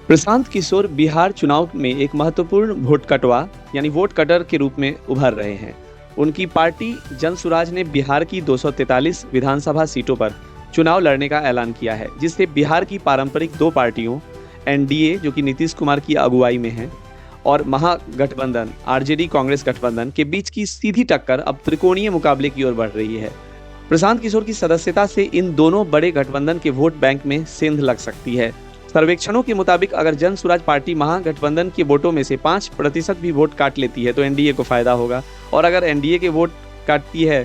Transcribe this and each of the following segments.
प्रशांत किशोर बिहार चुनाव में एक महत्वपूर्ण वोट कटवा यानी वोट कटर के रूप में उभर रहे हैं। उनकी पार्टी जनसुराज ने बिहार की 243 विधानसभा सीटों पर चुनाव लड़ने का ऐलान किया है, जिससे बिहार की पारंपरिक दो पार्टियों एनडीए जो कि नीतीश कुमार की अगुवाई में है और महागठबंधन आरजेडी कांग्रेस गठबंधन के बीच की सीधी टक्कर अब त्रिकोणीय मुकाबले की ओर बढ़ रही है। प्रशांत किशोर की सदस्यता से इन दोनों बड़े गठबंधन के वोट बैंक में सेंध लग सकती है। सर्वेक्षणों के मुताबिक अगर जनसुराज पार्टी महागठबंधन के वोटों में से 5% भी वोट काट लेती है तो एनडीए को फायदा होगा, और अगर एनडीए के वोट काटती है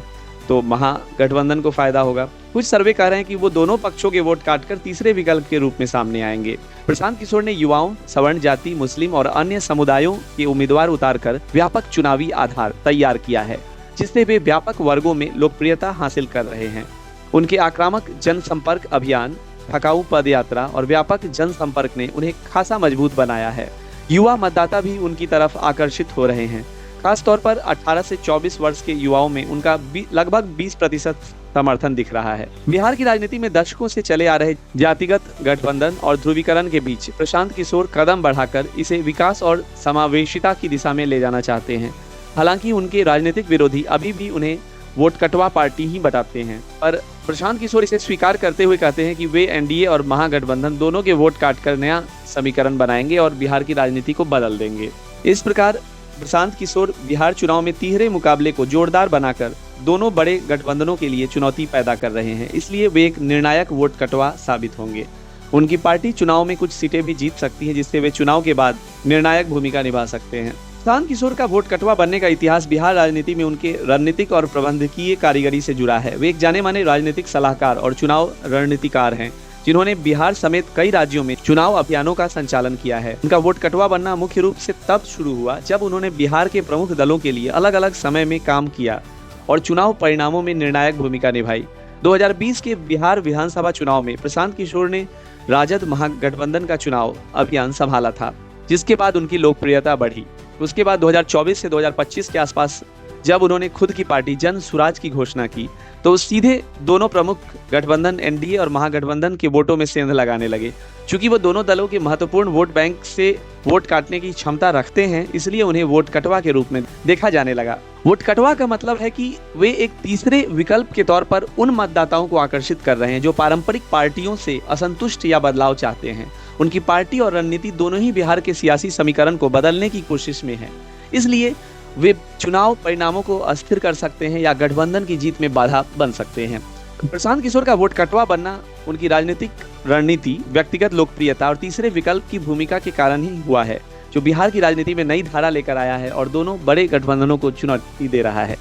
तो महागठबंधन को फायदा होगा। कुछ सर्वे कह रहे हैं कि वो दोनों पक्षों के वोट काटकर तीसरे विकल्प के रूप में सामने आएंगे। प्रशांत किशोर ने युवाओं, सवर्ण जाति, मुस्लिम और अन्य समुदायों के उम्मीदवार उतारकर व्यापक चुनावी आधार तैयार किया है, जिससे वे व्यापक वर्गों में लोकप्रियता हासिल कर रहे हैं। उनके आक्रामक जनसंपर्क अभियान, थकाऊ पदयात्रा और व्यापक जनसंपर्क ने उन्हें खासा मजबूत बनाया है। युवा मतदाता भी उनकी तरफ आकर्षित हो रहे हैं। खास तौर पर 18 से 24 वर्ष के युवाओं में उनका लगभग 20% समर्थन दिख रहा है। बिहार की राजनीति में दशकों से चले आ रहे जातिगत गठबंधन और ध्रुवीकरण के बीच प्रशांत किशोर कदम बढ़ाकर इसे विकास और समावेशिता की दिशा में ले जाना चाहते हैं। हालांकि उनके राजनीतिक विरोधी अभी भी उन्हें वोट कटवा पार्टी ही बताते हैं, पर प्रशांत किशोर इसे स्वीकार करते हुए कहते हैं कि वे एनडीए और महागठबंधन दोनों के वोट काटकर नया समीकरण बनाएंगे और बिहार की राजनीति को बदल देंगे। इस प्रकार प्रशांत किशोर बिहार चुनाव में तिहरे मुकाबले को जोरदार बनाकर दोनों बड़े गठबंधनों के लिए चुनौती पैदा कर रहे हैं, इसलिए वे एक निर्णायक वोट कटवा साबित होंगे। उनकी पार्टी चुनाव में कुछ सीटें भी जीत सकती है, जिससे वे चुनाव के बाद निर्णायक भूमिका निभा सकते हैं। प्रशांत किशोर का वोट कटवा बनने का इतिहास बिहार राजनीति में उनके रणनीतिक और प्रबंधकीय कारीगरी से जुड़ा है। वे एक जाने माने राजनीतिक सलाहकार और चुनाव रणनीतिकार हैं, जिन्होंने बिहार समेत कई राज्यों में चुनाव अभियानों का संचालन किया है। उनका वोट कटवा बनना मुख्य रूप से तब शुरू हुआ जब उन्होंने बिहार के प्रमुख दलों के लिए अलग अलग समय में काम किया और चुनाव परिणामों में निर्णायक भूमिका निभाई। 2020 के बिहार विधानसभा चुनाव में प्रशांत किशोर ने राजद महागठबंधन का चुनाव अभियान संभाला था, जिसके बाद उनकी लोकप्रियता बढ़ी। उसके बाद 2024 से 2025 के आसपास जब उन्होंने खुद की पार्टी जनसुराज की घोषणा की तो सीधे दोनों प्रमुख गठबंधन एनडीए और महागठबंधन के वोटों में सेंध लगाने लगे। चूंकि वो दोनों दलों के महत्वपूर्ण वोट बैंक से वोट काटने की क्षमता रखते हैं, इसलिए उन्हें वोट कटवा के रूप में देखा जाने लगा। वोट कटवा का मतलब है कि वे एक तीसरे विकल्प के तौर पर उन मतदाताओं को आकर्षित कर रहे हैं जो पारंपरिक पार्टियों से असंतुष्ट या बदलाव चाहते हैं। उनकी पार्टी और रणनीति दोनों ही बिहार के सियासी समीकरण को बदलने की कोशिश में है, इसलिए वे चुनाव परिणामों को अस्थिर कर सकते हैं या गठबंधन की जीत में बाधा बन सकते हैं। प्रशांत किशोर का वोट कटवा बनना उनकी राजनीतिक रणनीति, व्यक्तिगत लोकप्रियता और तीसरे विकल्प की भूमिका के कारण ही हुआ है, जो बिहार की राजनीति में नई धारा लेकर आया है और दोनों बड़े गठबंधनों को चुनौती दे रहा है।